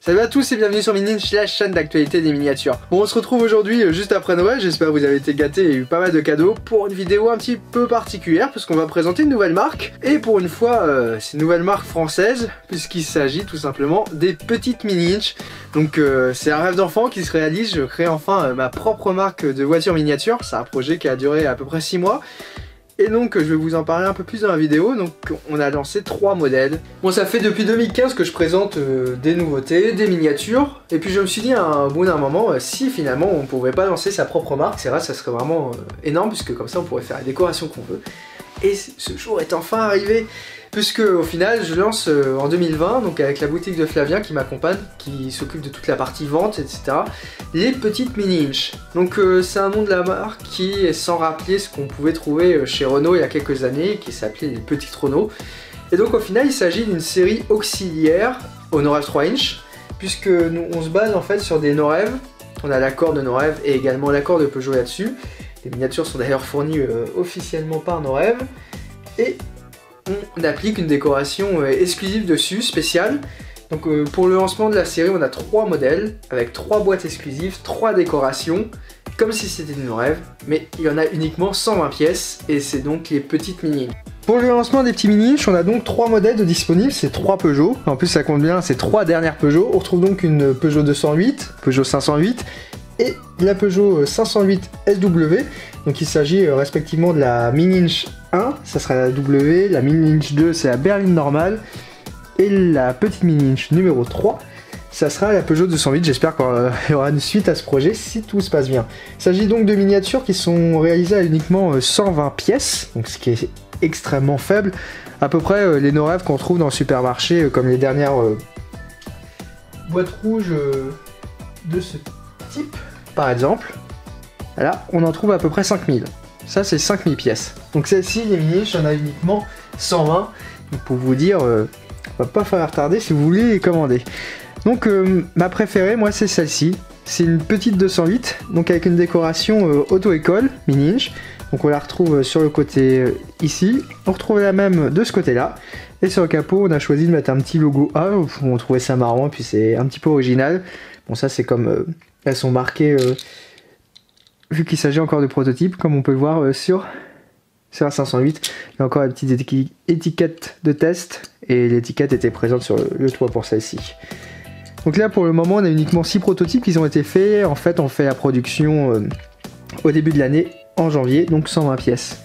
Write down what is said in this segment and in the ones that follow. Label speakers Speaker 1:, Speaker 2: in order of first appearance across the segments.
Speaker 1: Salut à tous et bienvenue sur Miniinch, la chaîne d'actualité des miniatures. Bon, on se retrouve aujourd'hui juste après Noël, j'espère que vous avez été gâtés et eu pas mal de cadeaux pour une vidéo un petit peu particulière puisqu'on va présenter une nouvelle marque. Et pour une fois, c'est une nouvelle marque française puisqu'il s'agit tout simplement des petites Miniinch. Donc c'est un rêve d'enfant qui se réalise, je crée enfin ma propre marque de voitures miniatures. C'est un projet qui a duré à peu près 6 mois. Et donc je vais vous en parler un peu plus dans la vidéo. Donc on a lancé 3 modèles. Bon, ça fait depuis 2015 que je présente des nouveautés, des miniatures. Et puis je me suis dit à un bout d'un moment, si finalement on pouvait pas lancer sa propre marque, c'est vrai, ça serait vraiment énorme, puisque comme ça on pourrait faire la décoration qu'on veut. Et ce jour est enfin arrivé, puisque au final je lance en 2020, donc avec la boutique de Flavien qui m'accompagne, qui s'occupe de toute la partie vente, etc. Les petites Miniinch. Donc c'est un nom de la marque qui est sans rappeler ce qu'on pouvait trouver chez Renault il y a quelques années, qui s'appelait les petites Renault. Et donc au final il s'agit d'une série auxiliaire au Norev 3 inch, puisque nous on se base en fait sur des Norev. On a l'accord de Norev et également l'accord de Peugeot là-dessus. Les miniatures sont d'ailleurs fournies officiellement par Norev. Et on applique une décoration exclusive dessus, spéciale. Donc pour le lancement de la série, on a 3 modèles, avec 3 boîtes exclusives, 3 décorations, comme si c'était une Norev. Mais il y en a uniquement 120 pièces, et c'est donc les petites Miniinch. Pour le lancement des petits Miniinch, on a donc 3 modèles de disponibles, c'est 3 Peugeot. En plus ça compte bien, c'est 3 dernières Peugeot. On retrouve donc une Peugeot 208, Peugeot 508, et la Peugeot 508 SW. Donc il s'agit respectivement de la Miniinch 1, ça sera la W, la Miniinch 2 c'est la berline normale, et la petite Miniinch numéro 3, ça sera la Peugeot 208. J'espère qu'il y aura une suite à ce projet si tout se passe bien. Il s'agit donc de miniatures qui sont réalisées à uniquement 120 pièces, donc ce qui est extrêmement faible, à peu près les Norev qu'on trouve dans le supermarché, comme les dernières boîtes rouges de ce type par exemple. Là on en trouve à peu près 5000. Ça c'est 5000 pièces. Donc celle-ci, les Miniinch, on a uniquement 120. Donc pour vous dire, on va pas falloir tarder si vous voulez les commander. Donc ma préférée, moi, c'est celle-ci. C'est une petite 208, donc avec une décoration auto-école Miniinch. Donc on la retrouve sur le côté ici. On retrouve la même de ce côté-là. Et sur le capot, on a choisi de mettre un petit logo A. On trouvait ça marrant, et puis c'est un petit peu original. Bon, ça c'est comme elles sont marquées, vu qu'il s'agit encore de prototypes, comme on peut le voir sur la 508. Il y a encore la petite étiquette de test, et l'étiquette était présente sur le toit pour celle-ci. Donc là pour le moment on a uniquement 6 prototypes qui ont été faits. En fait on fait la production au début de l'année, en janvier, donc 120 pièces.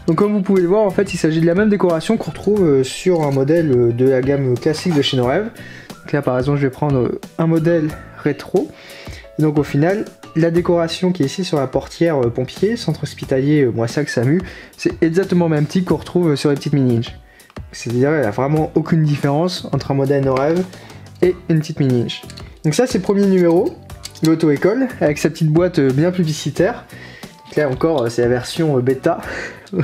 Speaker 1: Donc comme vous pouvez le voir, en fait il s'agit de la même décoration qu'on retrouve sur un modèle de la gamme classique de chez Norev. Donc là par exemple je vais prendre un modèle rétro. Et donc au final, la décoration qui est ici sur la portière pompier, centre hospitalier Moissac SAMU, c'est exactement le même type qu'on retrouve sur les petites Miniinch. C'est-à-dire qu'il n'y a vraiment aucune différence entre un modèle Norev et une petite Miniinch. Donc ça c'est le premier numéro, l'auto-école, avec sa petite boîte bien publicitaire. Donc là encore c'est la version bêta,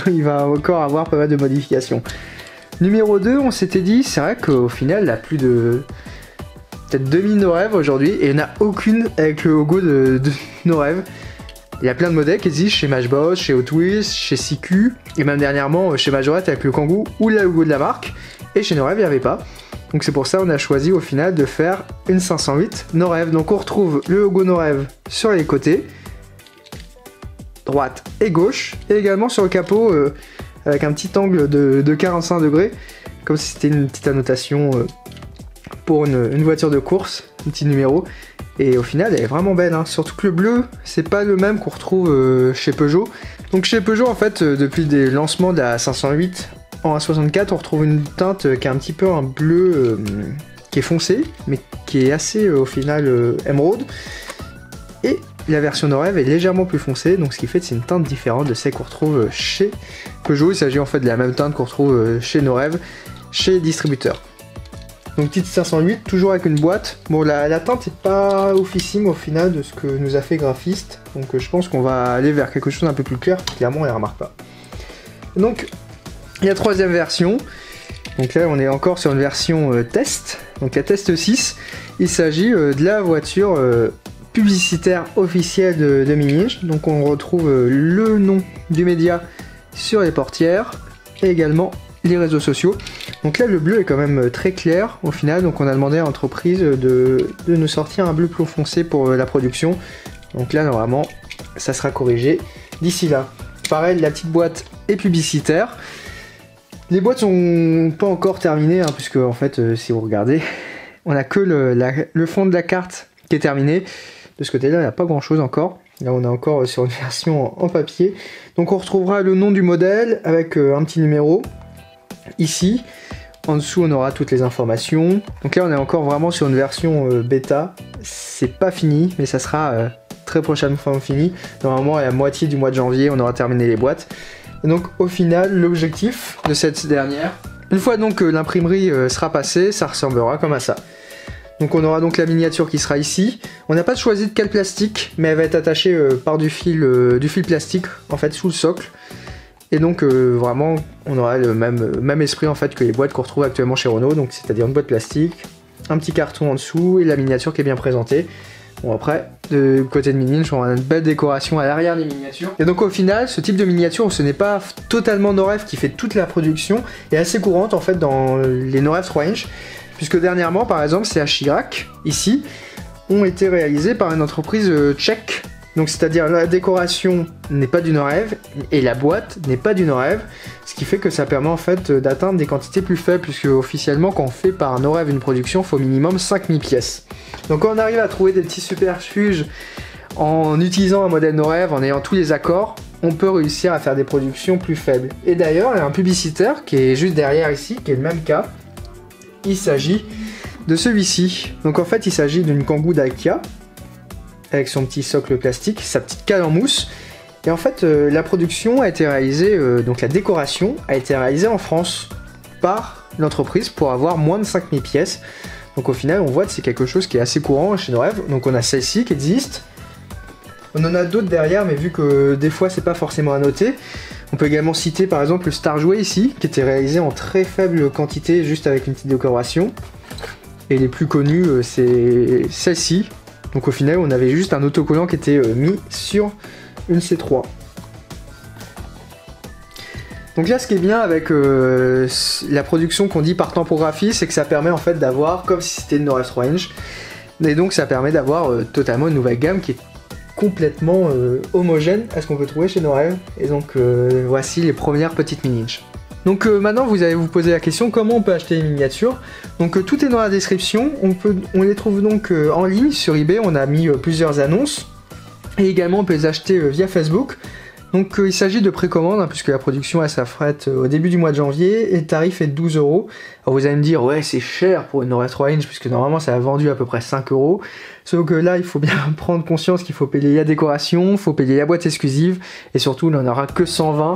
Speaker 1: il va encore avoir pas mal de modifications. Numéro 2, on s'était dit, c'est vrai qu'au final il y a plus de peut-être 2000 Norev aujourd'hui, et il n'y en a aucune avec le logo de Norev. Il y a plein de modèles qui existent chez Matchbox, chez Hot Wheels, chez CQ, et même dernièrement chez Majorette avec le Kangoo ou le logo de la marque, et chez Norev il n'y avait pas. Donc c'est pour ça qu'on a choisi au final de faire une 508 Norev. Donc on retrouve le logo Norev sur les côtés, droite et gauche, et également sur le capot avec un petit angle de 45 degrés, comme si c'était une petite annotation pour une voiture de course, un petit numéro. Et au final elle est vraiment belle, hein. Surtout que le bleu c'est pas le même qu'on retrouve chez Peugeot. Donc chez Peugeot en fait depuis le lancement de la 508 en A64 on retrouve une teinte qui est un petit peu un bleu qui est foncé mais qui est assez au final émeraude. Et la version Norev est légèrement plus foncée, donc ce qui fait que c'est une teinte différente de celle qu'on retrouve chez Peugeot. Il s'agit en fait de la même teinte qu'on retrouve chez Norev, chez les distributeurs. Donc petite 508, toujours avec une boîte. Bon la teinte n'est pas oufissime au final de ce que nous a fait graphiste, donc je pense qu'on va aller vers quelque chose d'un peu plus clair, clairement on ne les remarque pas. Donc la troisième version, donc là on est encore sur une version test, donc la test 6, il s'agit de la voiture publicitaire officielle de Miniinch. Donc on retrouve le nom du média sur les portières, et également les réseaux sociaux. Donc là le bleu est quand même très clair au final, donc on a demandé à l'entreprise de nous sortir un bleu plus foncé pour la production. Donc là normalement ça sera corrigé d'ici là. Pareil, la petite boîte est publicitaire. Les boîtes sont pas encore terminées, hein, puisque en fait si vous regardez, on a que le fond de la carte qui est terminé. De ce côté là il n'y a pas grand chose encore. Là on est encore sur une version en papier. Donc on retrouvera le nom du modèle avec un petit numéro ici. En dessous on aura toutes les informations. Donc là on est encore vraiment sur une version bêta. C'est pas fini mais ça sera très prochainement fini. Normalement à la moitié du mois de janvier on aura terminé les boîtes. Et donc au final l'objectif de cette dernière, une fois donc que l'imprimerie sera passée, ça ressemblera comme à ça. Donc on aura donc la miniature qui sera ici. On n'a pas choisi de quel plastique, mais elle va être attachée par du fil plastique en fait sous le socle. Et donc vraiment on aura le même esprit en fait que les boîtes qu'on retrouve actuellement chez Renault, donc c'est-à-dire une boîte plastique, un petit carton en dessous et la miniature qui est bien présentée. Bon après, de côté de Mini-Inch, on a une belle décoration à l'arrière des miniatures. Et donc au final, ce type de miniature, ce n'est pas totalement Norev qui fait toute la production, est assez courante en fait dans les Norev 3 inch. Puisque dernièrement, par exemple, ces Chirac, ici, ont été réalisés par une entreprise tchèque. Donc c'est-à-dire la décoration n'est pas du Norev et la boîte n'est pas du Norev, ce qui fait que ça permet en fait d'atteindre des quantités plus faibles, puisque officiellement quand on fait par Norev une production, il faut au minimum 5000 pièces. Donc quand on arrive à trouver des petits superfuges en utilisant un modèle Norev, en ayant tous les accords, on peut réussir à faire des productions plus faibles. Et d'ailleurs, il y a un publicitaire qui est juste derrière ici, qui est le même cas. Il s'agit de celui-ci. Donc en fait il s'agit d'une Kangoo Dacia avec son petit socle plastique, sa petite cale en mousse. Et en fait la production a été réalisée, donc la décoration a été réalisée en France par l'entreprise pour avoir moins de 5000 pièces. Donc au final on voit que c'est quelque chose qui est assez courant chez Norev. Donc on a celle-ci qui existe. On en a d'autres derrière, mais vu que des fois c'est pas forcément à noter. On peut également citer par exemple le Star Jouet ici, qui était réalisé en très faible quantité, juste avec une petite décoration. Et les plus connus, c'est celle-ci. Donc au final, on avait juste un autocollant qui était mis sur une C3. Donc là, ce qui est bien avec la production qu'on dit par tempographie, c'est que ça permet en fait d'avoir, comme si c'était une Norev 3 inch, et donc ça permet d'avoir totalement une nouvelle gamme qui est complètement homogène à ce qu'on peut trouver chez Norev. Et donc voici les premières petites Mini-Inch. Donc maintenant vous allez vous poser la question comment on peut acheter les miniatures. Donc tout est dans la description, on les trouve donc en ligne sur eBay, on a mis plusieurs annonces. Et également on peut les acheter via Facebook. Donc il s'agit de précommande, hein, puisque la production elle s'affrète au début du mois de janvier, et le tarif est de 12 €. Alors vous allez me dire, ouais c'est cher pour une Norev 3 inch, puisque normalement ça a vendu à peu près 5 €. Sauf que là il faut bien prendre conscience qu'il faut payer la décoration, il faut payer la boîte exclusive, et surtout on n'en aura que 120.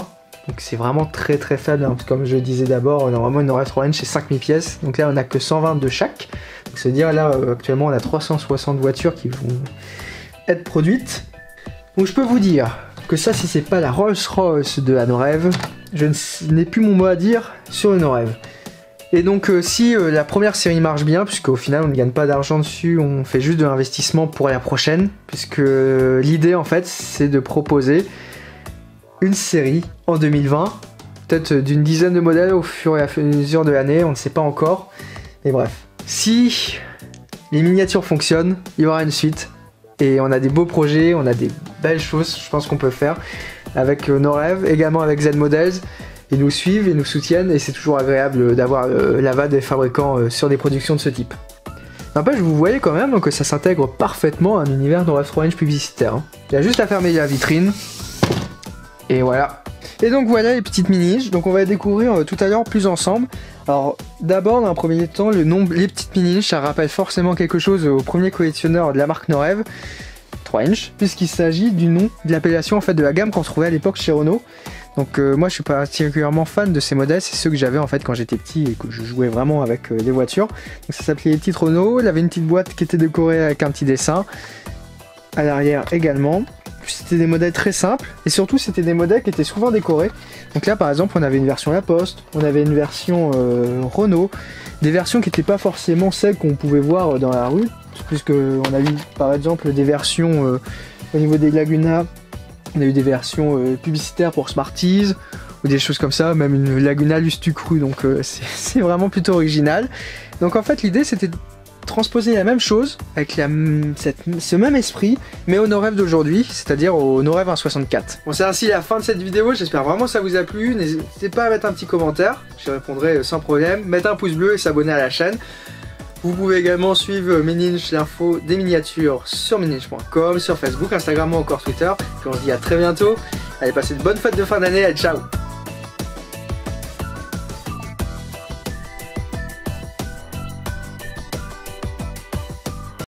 Speaker 1: Donc c'est vraiment très très faible, hein, comme je le disais d'abord, normalement une Norev 3 inch c'est 5000 pièces, donc là on a que 120 de chaque. Donc c'est à dire là actuellement on a 360 voitures qui vont être produites. Donc je peux vous dire que ça, si c'est pas la Rolls-Royce de la Norev, je n'ai plus mon mot à dire sur le Norev. Et donc si la première série marche bien, puisque au final on ne gagne pas d'argent dessus, on fait juste de l'investissement pour la prochaine, puisque l'idée en fait c'est de proposer une série en 2020, peut-être d'une dizaine de modèles au fur et à mesure de l'année, on ne sait pas encore. Mais bref, si les miniatures fonctionnent, il y aura une suite. Et on a des beaux projets, on a des belles choses, je pense qu'on peut faire avec Norev, également avec Z Models. Ils nous suivent, ils nous soutiennent et c'est toujours agréable d'avoir l'aval des fabricants sur des productions de ce type. N'empêche, vous voyez quand même que ça s'intègre parfaitement à un univers Norev 3 inch publicitaire. Il y a juste à fermer la vitrine. Et voilà. Et donc voilà les petites Mini-Inch, donc on va les découvrir tout à l'heure plus ensemble. Alors d'abord dans un premier temps, le nom les petites Mini-Inch, ça rappelle forcément quelque chose au premier collectionneur de la marque Norev 3 inch, puisqu'il s'agit du nom de l'appellation en fait de la gamme qu'on trouvait à l'époque chez Renault. Donc moi je suis particulièrement fan de ces modèles, c'est ceux que j'avais en fait quand j'étais petit et que je jouais vraiment avec les voitures. Donc ça s'appelait les petites Renault, il avait une petite boîte qui était décorée avec un petit dessin, à l'arrière également. C'était des modèles très simples et surtout c'était des modèles qui étaient souvent décorés. Donc là par exemple on avait une version Lacoste, on avait une version Renault, des versions qui n'étaient pas forcément celles qu'on pouvait voir dans la rue, puisque on a eu par exemple des versions au niveau des Laguna, on a eu des versions publicitaires pour Smarties, ou des choses comme ça, même une Laguna Lustucru, donc c'est vraiment plutôt original. Donc en fait l'idée c'était de transposer la même chose avec ce même esprit, mais au NoRev d'aujourd'hui, c'est-à-dire au NoRev 1.64. Bon, c'est ainsi la fin de cette vidéo, j'espère vraiment que ça vous a plu. N'hésitez pas à mettre un petit commentaire, je répondrai sans problème, mettre un pouce bleu et s'abonner à la chaîne. Vous pouvez également suivre Meninch, l'info des miniatures sur meninch.com, sur Facebook, Instagram ou encore Twitter. Puis on se dit à très bientôt. Allez, passez de bonnes fêtes de fin d'année, allez, ciao!